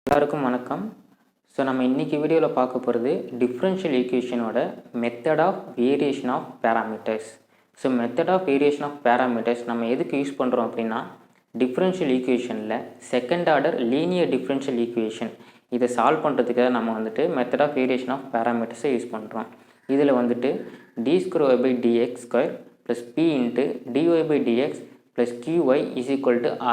எல்லாருக்கும் வணக்கம். ஸோ நம்ம இன்றைக்கி வீடியோவில் பார்க்க போகிறது டிஃப்ரென்ஷியல் ஈக்குவேஷனோட method of variation of parameters. So method of variation of parameters நம்ம எதுக்கு யூஸ் பண்ணுறோம் அப்படின்னா, டிஃப்ரென்ஷியல் ஈக்குவேஷனில் second order linear differential equation இதை சால்வ் பண்ணுறதுக்காக நம்ம மெத்தட் ஆஃப் வேரியேஷன் ஆஃப் பேராமீட்டர்ஸை யூஸ் பண்ணுறோம். இதில் d2y/dx² + p × dy/dx + qy =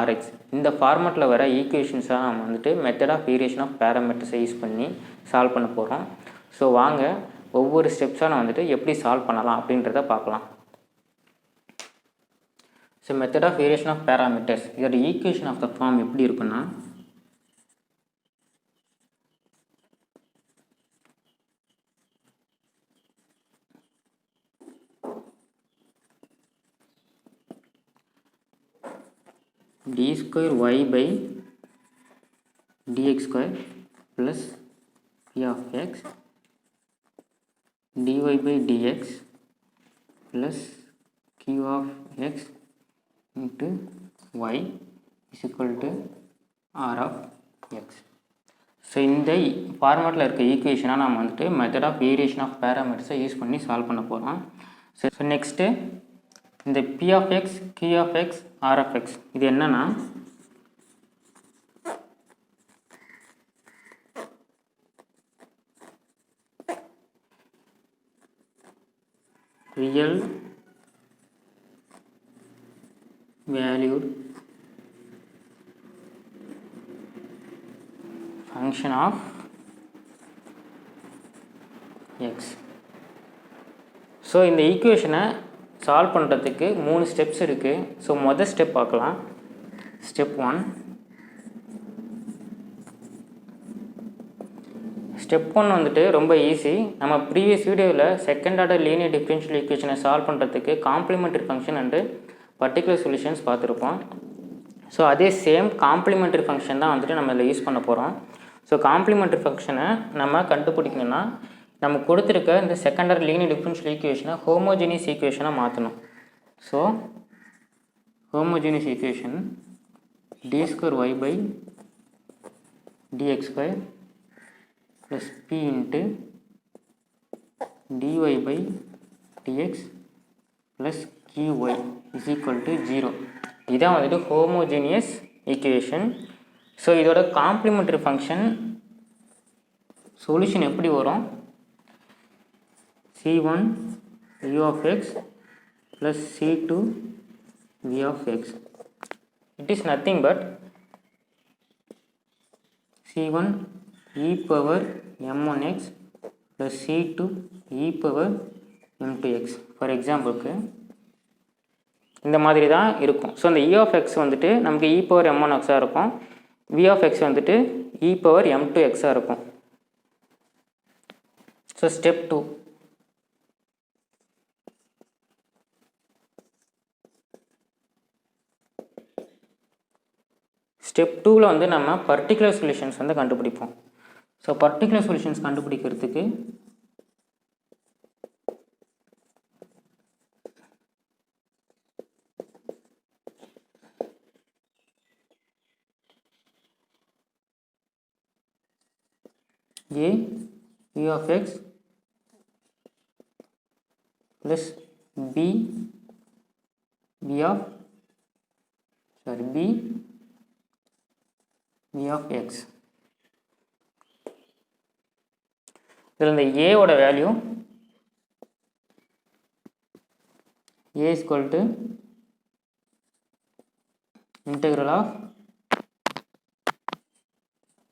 rx இந்த ஃபார்மெட்டில் வர ஈக்குவேஷன்ஸாக நம்ம மெத்தட் ஆஃப் வேரியேஷன் ஆஃப் பேராமீட்டர்ஸை யூஸ் பண்ணி சால்வ் பண்ண போகிறோம். ஸோ வாங்க ஒவ்வொரு ஸ்டெப்ஸாக நான் எப்படி சால்வ் பண்ணலாம் அப்படின்றத பார்க்கலாம். So method of variation of parameters இதோட ஈக்குவேஷன் ஆஃப் த ஃபார்ம் எப்படி இருக்குன்னா, d2y/dx² + p of x dy/dx + q of x × y = r of x. So இந்த ஃபார்மேட்டில் இருக்க ஈக்குவேஷனாக நம்ம மெத்தட் ஆஃப் வேரியேஷன் ஆஃப் பேராமீட்டர்ஸை யூஸ் பண்ணி சால்வ் பண்ண போகிறோம். ஸோ நெக்ஸ்ட்டு இந்த p of x, q of x, r of x இது என்னன்னா, real valued function of x. So இந்த ஈக்குவேஷனை சால்வ் பண்ணுறதுக்கு 3 ஸ்டெப்ஸ் இருக்குது. ஸோ மொதல் ஸ்டெப் பார்க்கலாம். ஸ்டெப் 1. ஸ்டெப் 1 ரொம்ப ஈஸி. நம்ம ப்ரீவியஸ் வீடியோவில் செகண்ட் ஆர்டர் லீனியர் டிஃபரன்ஷியல் ஈக்குவேஷனை சால்வ் பண்ணுறதுக்கு complementary function and particular solutions பார்த்துருப்போம். ஸோ அதே சேம் காம்ப்ளிமெண்டரி ஃபங்க்ஷன் தான் நம்ம இதில் யூஸ் பண்ண போகிறோம். ஸோ காம்ப்ளிமெண்டரி ஃபங்க்ஷனை நம்ம கண்டுபிடிக்கணும்னா, நம்ம கொடுத்துருக்க இந்த செகண்ட் ஆர்டர் லீனியர் டிஃபரன்ஷியல் ஈக்குவேஷனை ஹோமோஜீனியஸ் ஈக்குவேஷனாக மாற்றணும். So homogeneous equation d2y/dx² + p × dy/dx + qy = 0. இதான் ஹோமோஜீனியஸ் ஈக்குவேஷன். ஸோ இதோட காம்ப்ளிமெண்டரி ஃபங்க்ஷன் சொல்யூஷன் எப்படி வரும்? c1 u of x + c2 v of x. It is nothing but c1 e⁻m1x + c2 e⁻m2x. For எக்ஸாம்பிளுக்கு இந்த மாதிரி தான் இருக்கும். ஸோ இந்த e of x நமக்கு e⁻m1x இருக்கும், v of x e⁻m2x இருக்கும். So step 2. ஸ்டெப் 2ல் நம்ம பர்டிகுலர் சொல்யூஷன்ஸ் கண்டுபிடிப்போம். ஸோ பர்டிகுலர் சொல்யூஷன்ஸ் கண்டுபிடிக்கிறதுக்கு a u of x + b v of x. இதில் இந்த a ஓட value a = integral of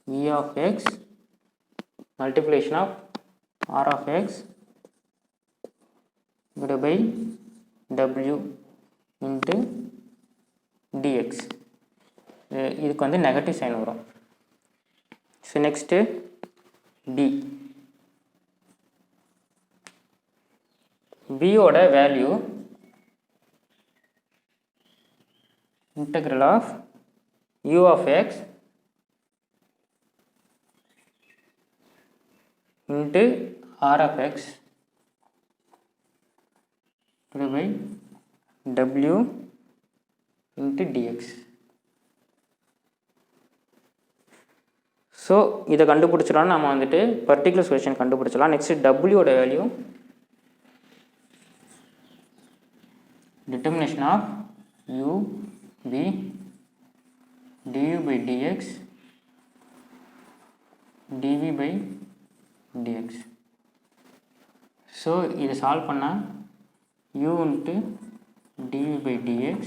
v of x multiplication of r of x / w into dx. இதுக்கு negative sign வரும். So next b. b ஓட value integral of u of x into r of x w into dx. So இதை கண்டுபிடிச்சிடலாம். நம்ம வந்துட்டு particular solution கண்டுபிடிச்சலாம். Next டபிள்யூட value determination of u b du by dx dv by dx. So இதை solve பண்ணால் u into dv by dx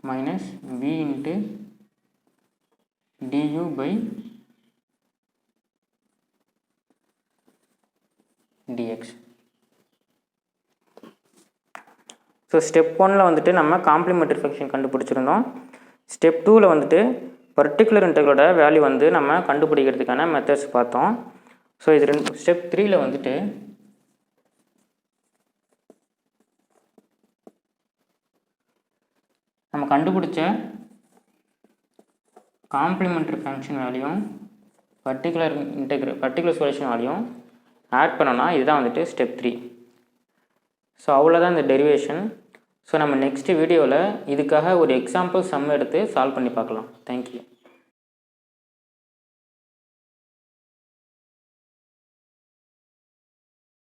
minus v into du by dx. So step 1ல் வந்துட்டு நம்ம காம்ப்ளிமெண்டரி ஃபங்க்ஷன் கண்டுபிடிச்சிருந்தோம். ஸ்டெப் 2ல் வந்துட்டு particular இன்டெக்ரலோட value வந்து நம்ம கண்டுபிடிக்கிறதுக்கான மெத்தட்ஸ் பார்த்தோம். ஸோ இது ஸ்டெப் 3ல் வந்துட்டு நம்ம கண்டுபிடிச்ச காம்ப்ளிமெண்டரி ஃபங்க்ஷன் வேல்யூவும் பர்டிகுலர் சொல்யூஷன் வேல்யூவும் ஆட் பண்ணோன்னா இதுதான் வந்துட்டு ஸ்டெப் 3. ஸோ அவ்வளோதான் இந்த டெரிவேஷன். ஸோ நம்ம நெக்ஸ்ட் வீடியோவில் இதுக்காக ஒரு எக்ஸாம்பிள் சம் எடுத்து சால்வ் பண்ணி பார்க்கலாம். தேங்க்யூ.